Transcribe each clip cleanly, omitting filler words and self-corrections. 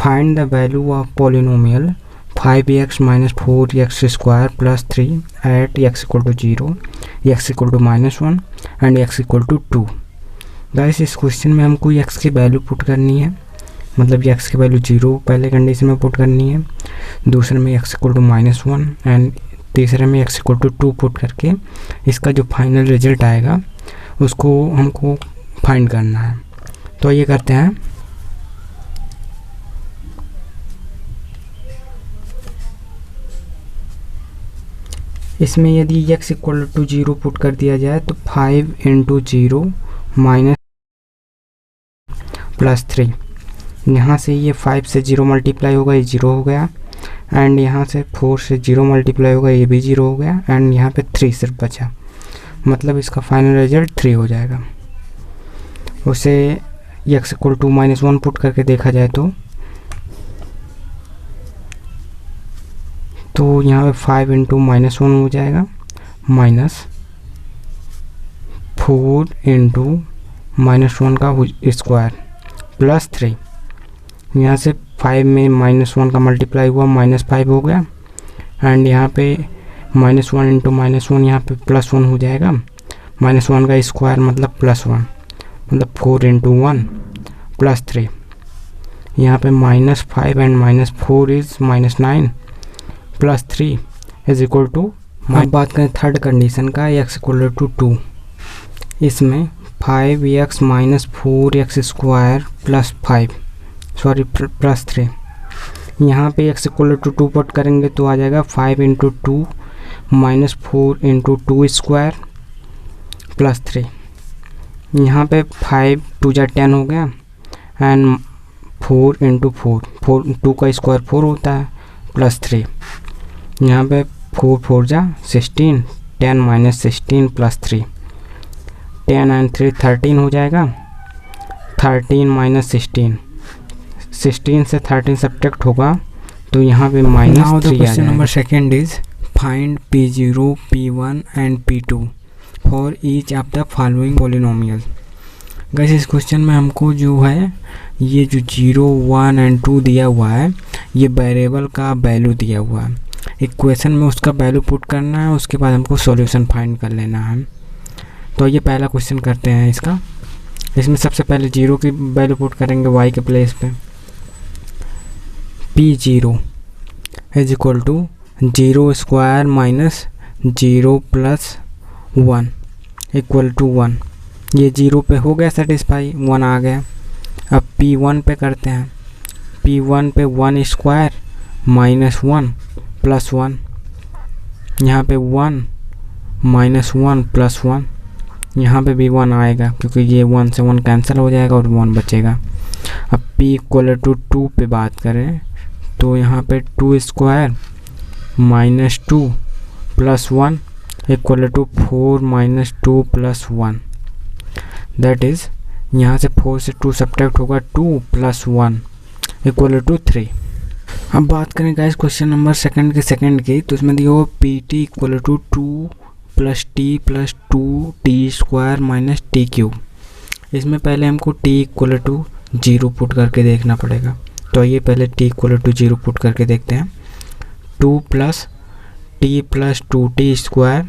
Find the value of polynomial 5x minus 4x square plus 3 at x equal to 0, x equal to -1 and x equal to 2। Guys इस question में हमको x की value put करनी है, मतलब x की value 0 पहले condition में पुट करनी है, दूसरे में x इक्वल टू -1 एंड तीसरे में x इक्वल टू 2 पुट करके इसका जो फाइनल रिजल्ट आएगा उसको हमको फाइंड करना है। तो ये करते हैं। इसमें यदि x इक्वल टू 0 पुट कर दिया जाए तो 5 इंटू 0 माइनस प्लस 3, यहाँ से ये 5 से 0 मल्टीप्लाई होगा, ये 0 हो गया, एंड यहाँ से 4 से 0 मल्टीप्लाई होगा, ये भी 0 हो गया, एंड यहाँ पे 3 सिर्फ बचा, मतलब इसका फाइनल रिजल्ट 3 हो जाएगा। उसे x इक्वल टू -1 पुट करके देखा जाए तो यहाँ पे 5 इंटू -1 हो जाएगा, माइनस 4 इंटू -1 का स्क्वायर प्लस 3, यहाँ से 5 में -1 का मल्टीप्लाई हुआ, -5 हो गया, एंड यहाँ पे -1 इंटू -1 यहाँ पे +1 हो जाएगा, -1 का स्क्वायर मतलब +1, मतलब 4 इंटू 1 प्लस 3, यहाँ पे -5 and -4 is -9 plus 3 is equal to. अब बात करें थर्ड कंडीशन का, x इक्वल टू 2, इसमें 5x minus 4x square plus 3, यहाँ पे x इक्वल टू 2 पुट करेंगे तो आ जाएगा 5 into 2 minus 4 into 2 square plus 3, यहाँ पे 5 2 जा 10 हो गया, एंड 4 इंटू 4 2 का स्क्वायर 4 होता है प्लस 3, यहाँ पे 4 4 जा 16, 10 माइनस 16 प्लस 3, 10 एंड 3 13 हो जाएगा, 13 माइनस 16 से 13 सब्ट्रैक्ट होगा तो यहाँ पे -3 आ जाएगा। Question number second is find P0, P1 and P2 for each of the following polynomial. Guys इस क्वेश्चन में हमको जो है ये जो 0, 1 एंड 2 दिया हुआ है, ये वेरिएबल का वैल्यू दिया हुआ है, इक्वेशन में उसका वैल्यू पुट करना है, उसके बाद हमको सॉल्यूशन फाइंड कर लेना है। तो ये पहला क्वेश्चन करते हैं इसका। इसमें सबसे पहले 0 की वैल्यू पुट करेंगे y के प्लेस पे, P0 is equal to 0 square minus 0 plus 1 equal to 1, ये 0 पे हो गया सेटिस्फाई, 1 आ गया। अब P1 पे करते हैं, P1 पे 1 स्क्वायर माइनस 1 प्लस 1, यहाँ पे 1 माइनस 1 प्लस 1, यहाँ पे भी 1 आएगा क्योंकि ये 1 से 1 कैंसिल हो जाएगा और 1 बचेगा। अब P इक्वल टू 2 पे बात करें तो यहाँ पे 2 square minus 2 plus 1 equal to 4 minus 2 plus 1, that is यहाँ से 4 से 2 सब्ट्रैक्ट होगा, 2 प्लस 1 इक्वल टू 3। अब बात करें गाइस क्वेश्चन नंबर सेकंड की, तो इसमें दिया हुआ PT equal to 2 plus t plus 2t square minus t cube. इसमें पहले हमको t इक्वल टू 0 पुट करके देखना पड़ेगा, तो ये पहले t इक्वल टू 0 पुट करके देखते हैं। 2 plus t plus 2t square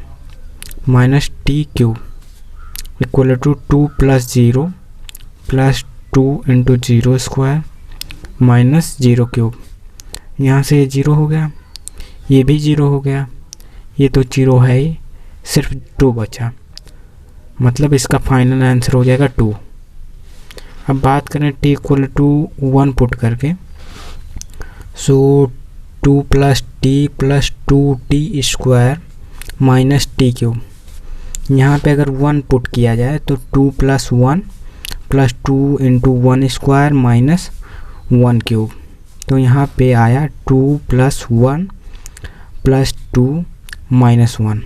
minus t cube equal to 2 plus 0 plus 2 into 0 square minus 0 cube. यहाँ से ये 0 हो गया, ये भी 0 हो गया, ये तो 0 है ही, सिर्फ 2 बचा, मतलब इसका फाइनल आंसर हो जाएगा 2। अब बात करें t इक्वल टू 1 पुट करके, सो 2 plus t plus 2t square minus t cube. यहाँ पे अगर 1 पुट किया जाए तो 2 plus 1 plus 2 into 1 square minus 1 cube, तो यहाँ पे आया 2 प्लस 1 प्लस 2 माइनस 1,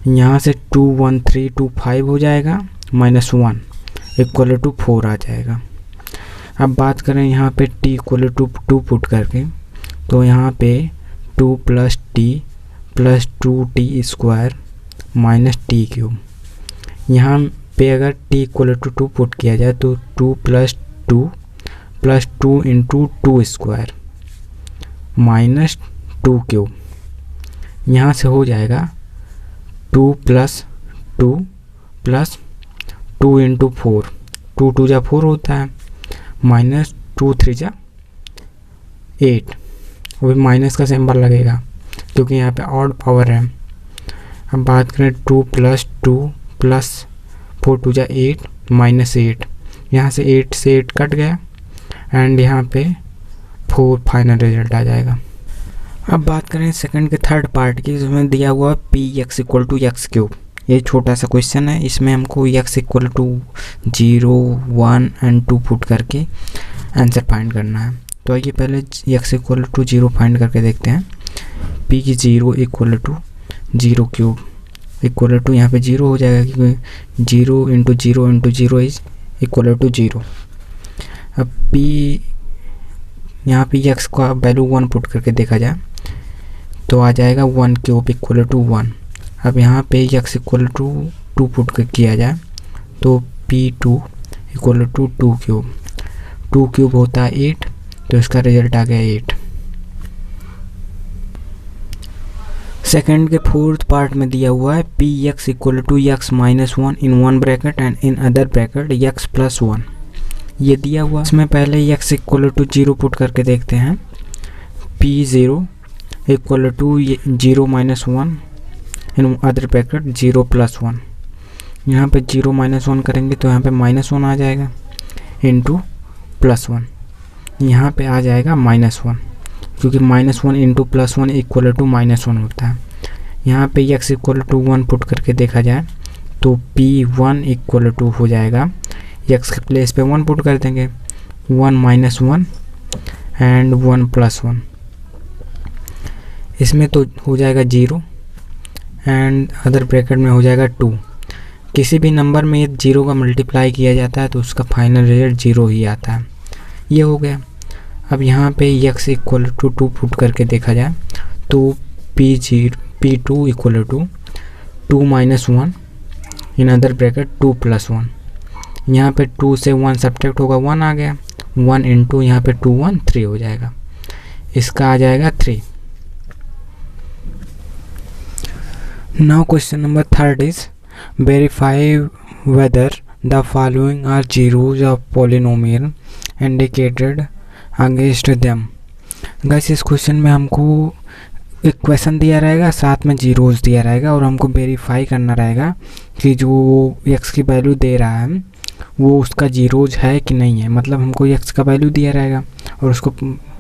यहाँ से 2 1 3 2 5 हो जाएगा, माइनस 1 इक्वल टू 4 आ जाएगा। अब बात करें यहाँ पे t इक्वल टू 2 पुट करके, तो यहाँ पे 2 plus t plus 2t square minus t cube. यहाँ पे अगर t इक्वल टू 2 पुट किया जाए तो 2 plus 2 plus 2 into 2 square minus 2 cube, यहाँ से हो जाएगा 2 प्लस 2 प्लस 2 इंटू 4, 2 2 जा 4 होता है, माइनस 2 3 जा 8, वो भी माइनस का सिंबल लगेगा क्योंकि यहाँ पे ऑड पावर है। अब बात करें 2 प्लस 2 प्लस 4 2 जा 8 माइनस 8, यहाँ से 8 से 8 कट गया एंड यहाँ पे 4 फाइनल रिजल्ट आ जाएगा। अब बात करें सेकंड के थर्ड पार्ट की, जिसमें दिया हुआ p x equal to x cube. ये छोटा सा क्वेश्चन है, इसमें हमको x equal to 0 1 and 2 put करके आंसर फाइंड करना है। तो आइए पहले एक्स इक्वल टू 0 फाइंड करके देखते हैं। पी की 0 equal to 0 cube equal to, यहाँ पे 0 हो जाएगा क्योंकि 0 into 0 into 0 is equal to 0। अब पी यहाँ पे एक्स का वैल्यू 1 पुट करके देखा जाए तो आ जाएगा 1 क्यूब इक्वल टू 1। अब यहाँ पे एक्स इक्वल टू 2 पुट कर किया जाए तो P2 equal to 2 cube, 2 cube होता है 8, तो इसका रिजल्ट आ गया 8। सेकंड के फोर्थ पार्ट में दिया हुआ है p x equal to x minus 1 in one bracket and in other bracket x plus 1। ये दिया हुआ, इसमें पहले एक्स इक्वल टू 0 पुट करके देखते हैं। P0 equal to 0 minus 1 in other bracket 0 plus 1। यहाँ पे 0 माइनस 1 करेंगे तो यहाँ पे माइनस 1 आ जाएगा इंटू प्लस 1, यहाँ पे आ जाएगा माइनस 1 क्योंकि minus 1 into plus 1 equal to minus 1 होता है। यहाँ पे एक्स इक्वल टू 1 पुट करके देखा जाए तो P1 इक्वल टू हो जाएगा, एक्स के प्लेस पे 1 पुट कर देंगे, 1 माइनस 1 एंड 1 प्लस 1, इसमें तो हो जाएगा 0 एंड अदर ब्रैकेट में हो जाएगा 2। किसी भी नंबर में ये 0 का मल्टीप्लाई किया जाता है तो उसका फाइनल रिजल्ट 0 ही आता है। ये हो गया। अब यहाँ पे x इक्वल टू 2 पुट करके देखा जाए तो P2 equal to 2 minus 1 in other bracket 2 plus 1। यहाँ पे 2 से 1 सब्ट्रैक्ट होगा, 1 आ गया, 1 इंटू यहाँ पे 2 1 3 हो जाएगा, इसका आ जाएगा 3। Now question number third is verify whether the following are zeros of polynomial indicated against them. Guys इस क्वेश्चन में हमको एक क्वेश्चन दिया रहेगा, साथ में जीरोज दिया रहेगा और हमको वेरीफाई करना रहेगा कि जो एक्स की वैल्यू दे रहा है वो उसका जीरोज है कि नहीं है। मतलब हमको एक्स का वैल्यू दिया रहेगा और उसको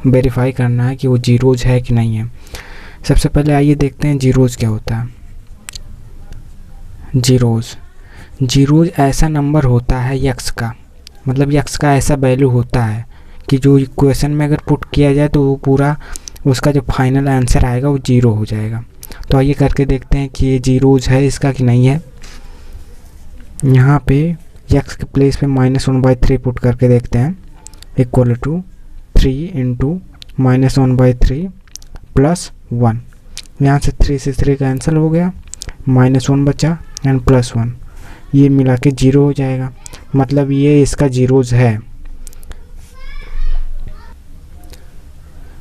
वेरीफाई करना है कि वो जीरोज है कि नहीं है। सबसे पहले आइए देखते हैं जीरोज क्या होता है। जीरोज ऐसा नंबर होता है एक्स का, मतलब एक्स का ऐसा वैल्यू होता है कि जो इक्वेशन में अगर पुट किया जाए तो वो पूरा उसका जो फाइनल आंसर आएगा वो 0 हो जाएगा। तो आइए करके देखते हैं कि ये जीरोज है इसका कि नहीं है। यहाँ पे एक्स के प्लेस पे -1/3 पुट करके देखते हैं, इक्वल टू 3 इंटू -1/3 प्लस 1। यहाँ से 3 से 3 कैंसिल हो गया, -1 बचा एंड प्लस 1, ये मिला के 0 हो जाएगा। मतलब ये इसका जीरोज है।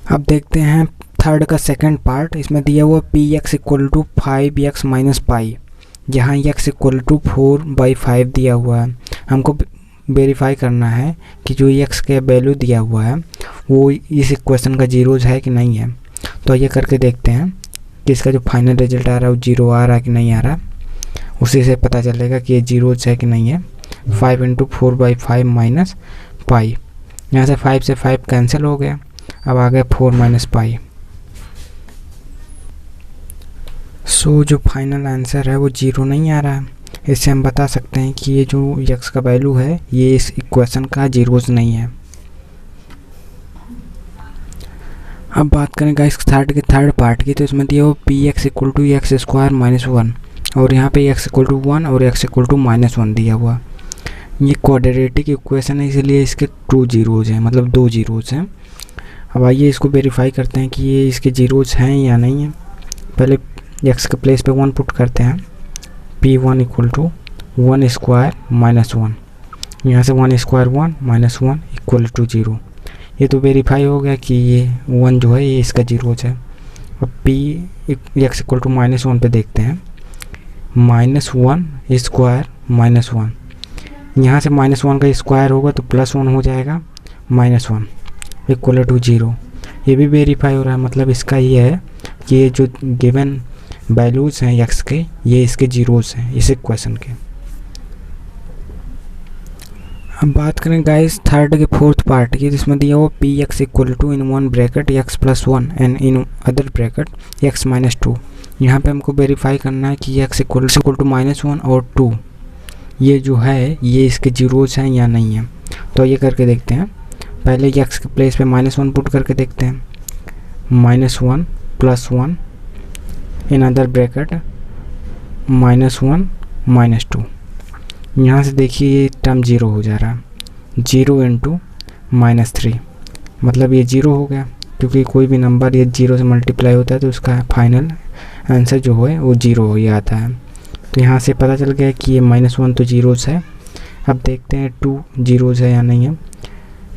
अब देखते हैं थर्ड का सेकंड पार्ट। इसमें दिया हुआ Px equal to 5x minus pi, जहाँ x इक्वल टू 4/5 दिया हुआ है। हमको वेरीफाई करना है कि जो x के वैल्यू दिया हुआ है वो इस इक्वेशन का जीरोज है कि नहीं है। तो ये करके देखते हैं कि इसका जो फाइनल रिजल्ट आ रहा है वो 0 आ रहा है कि नहीं आ रहा, उसी से पता चलेगा कि ये जीरोज है कि नहीं है। 5 इंटू 4/5 माइनस पाई, यहाँ से 5 से 5 कैंसिल हो गया, अब आ गया 4 माइनस पाई। सो जो फाइनल आंसर है वो 0 नहीं आ रहा है। इससे हम बता सकते हैं कि ये जो x का वैल्यू है ये इस इक्वेशन का जीरोज नहीं है। अब बात करें गाइस थर्ड पार्ट की, तो इसमें दिया हुआ Px equal to x square minus 1 और यहाँ पे x इक्वल टू 1 और x इक्वल टू -1 दिया हुआ। ये क्वाड्रेटिक इक्वेशन है इसलिए इसके 2 जीरोज हैं, मतलब 2 जीरोज हैं। अब आइए इसको वेरीफाई करते हैं कि ये इसके जीरोज हैं या नहीं है। पहले x के प्लेस पे 1 पुट करते हैं, P1 equal to 1 square minus 1, यहाँ से 1 स्क्वायर 1 -1 इक्वल टू 0, ये तो वेरीफाई हो गया कि ये 1 जो है ये इसका जीरोज है। अब पी एक्स इक्वल टू -1 पे देखते हैं। -1 स्क्वायर -1, यहाँ से -1 का स्क्वायर होगा तो +1 हो जाएगा, -1 इक्वल टू 0। ये भी वेरीफाई हो रहा है, मतलब इसका ये है कि ये जो गिवन वैल्यूज़ हैं एक्स के, ये इसके जीरोज हैं इस इक्वेशन के। अब बात करें गाइस थर्ड के फोर्थ पार्ट की, जिसमें दिया हुआ p x equal to in one bracket x + 1 and in other bracket x - 2। यहाँ पे हमको वेरीफाई करना है कि x इक्वल टू -1 और 2 ये जो है ये इसके जीरोज हैं या नहीं है। तो ये करके देखते हैं। पहले x के प्लेस पे -1 पुट करके देखते हैं। -1 + 1 इन अदर ब्रैकेट -1 - 2। यहाँ से देखिए ये टर्म 0 हो जा रहा है, 0 × -3, मतलब ये 0 हो गया, क्योंकि कोई भी नंबर ये 0 से मल्टीप्लाई होता है तो उसका फाइनल आंसर जो है वो 0 ही आता है। तो यहाँ से पता चल गया कि ये -1 तो जीरोज है। अब देखते हैं 2 जीरोज है या नहीं है।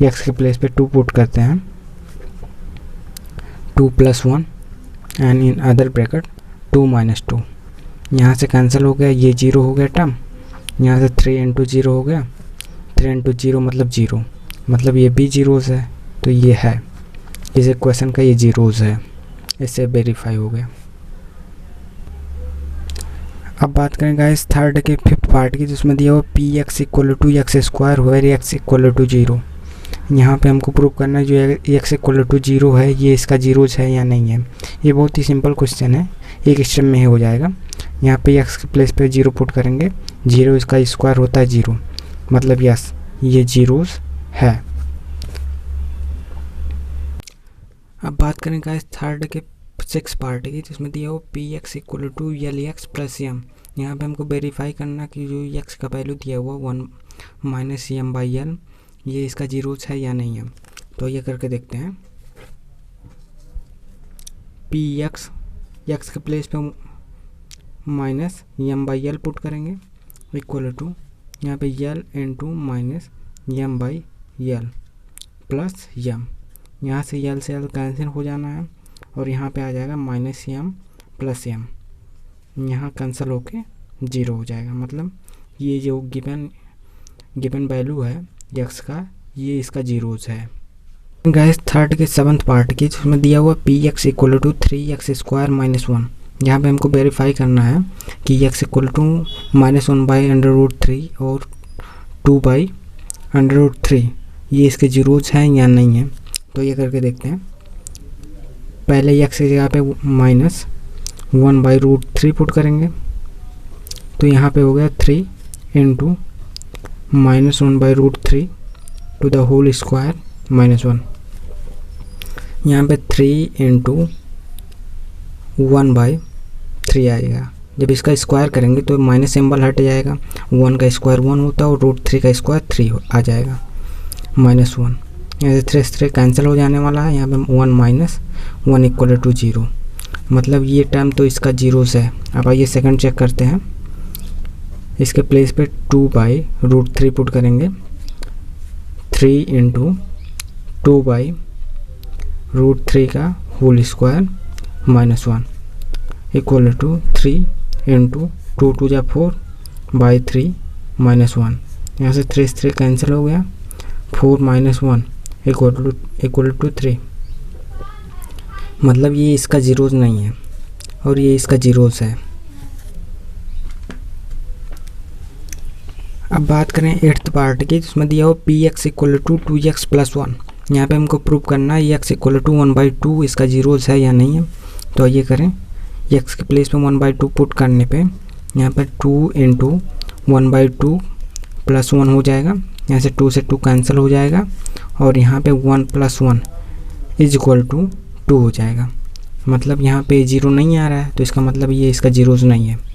x के प्लेस पे 2 पुट करते हैं, 2 + 1 एंड इन अदर ब्रैकेट 2 - 2। यहाँ से कैंसिल हो गया, ये 0 हो गया टर्म। यहाँ से 3 × 0 हो गया, 3 × 0 मतलब 0, मतलब ये भी जीरोज है। तो ये है इस इक्वेशन का, ये जीरोज है, इससे वेरीफाई हो गया। अब बात करें गाइस थर्ड के फिफ्थ पार्ट की, जिसमें दिया हुआ p x equal to x² where x equal to 0। यहाँ पे हमको प्रूव करना है जो x इक्वल टू 0 है ये इसका जीरोज है या नहीं है। ये बहुत ही सिंपल क्वेश्चन है, एक स्टेप में ही हो जाएगा। यहाँ पे x के प्लेस पे 0 पुट करेंगे, 0 इसका स्क्वायर होता है 0, मतलब यस ये जीरोज है। अब बात करें गाइस थर्ड के सिक्स पार्ट की, जिसमें दिया हो p x equal to LX + M। यहाँ पे हमको वेरीफाई करना कि जो x का वैल्यू दिया हुआ 1 - M/L ये इसका जीरोज है या नहीं है। तो ये करके देखते हैं। पी एक्स के प्लेस पे -M/L पुट करेंगे इक्वल टू यहाँ पे L × -M/L प्लस M। यहाँ से L से L कैंसिल हो जाना है और यहाँ पे आ जाएगा -M + M, यहाँ कैंसिल होके 0 हो जाएगा, मतलब ये जो गिवन वैल्यू है x का ये इसका जीरोज है। गाइस थर्ड के सेवन्थ पार्ट की, जिसमें दिया हुआ p x equal to 3x² - 1। यहाँ पे हमको वेरीफाई करना है कि x इक्वल टू -1/√3 और 2/√3 ये इसके जीरोज हैं या नहीं है। तो ये करके देखते हैं। पहले x की जगह पे -1/√3 पुट करेंगे, तो यहाँ पे हो गया 3 × -1/√3 टू द होल स्क्वायर -1। यहाँ पे 3 × 1/3 आएगा। जब इसका स्क्वायर करेंगे तो माइनस सिंबल हट जाएगा, 1 का स्क्वायर 1 होता है और √3 का स्क्वायर 3 आ जाएगा, -1। यहाँ से 3 कैंसिल हो जाने वाला है, यहाँ पे 1 - 1 इक्वल टू 0, मतलब ये टर्म तो इसका जीरोज है। अब आइए सेकंड चेक करते हैं। इसके प्लेस पे 2/√3 पुट करेंगे, 3 × 2/√3 का होल स्क्वायर -1 इक्वल टू 3 × 2 × 2 = 4/3 -1। यहाँ से 3 कैंसिल हो गया, 4 - 1 इक्वल टू 3, मतलब ये इसका जीरोज नहीं है और ये इसका जीरोज है। अब बात करें एट्थ पार्ट की, जिसमें दिया हो p x equal to 2x + 1। यहाँ पे हमको प्रूव करना है x इक्वल टू 1/2 इसका जीरोज है या नहीं है। तो ये करें, x के प्लेस पे 1/2 पुट करने पे यहाँ पे 2 × 1/2 + 1 हो जाएगा। यहाँ से 2 से 2 कैंसिल हो जाएगा और यहाँ पे 1 + 1 = 2 हो जाएगा, मतलब यहाँ पे 0 नहीं आ रहा है, तो इसका मतलब ये इसका जीरोज नहीं है।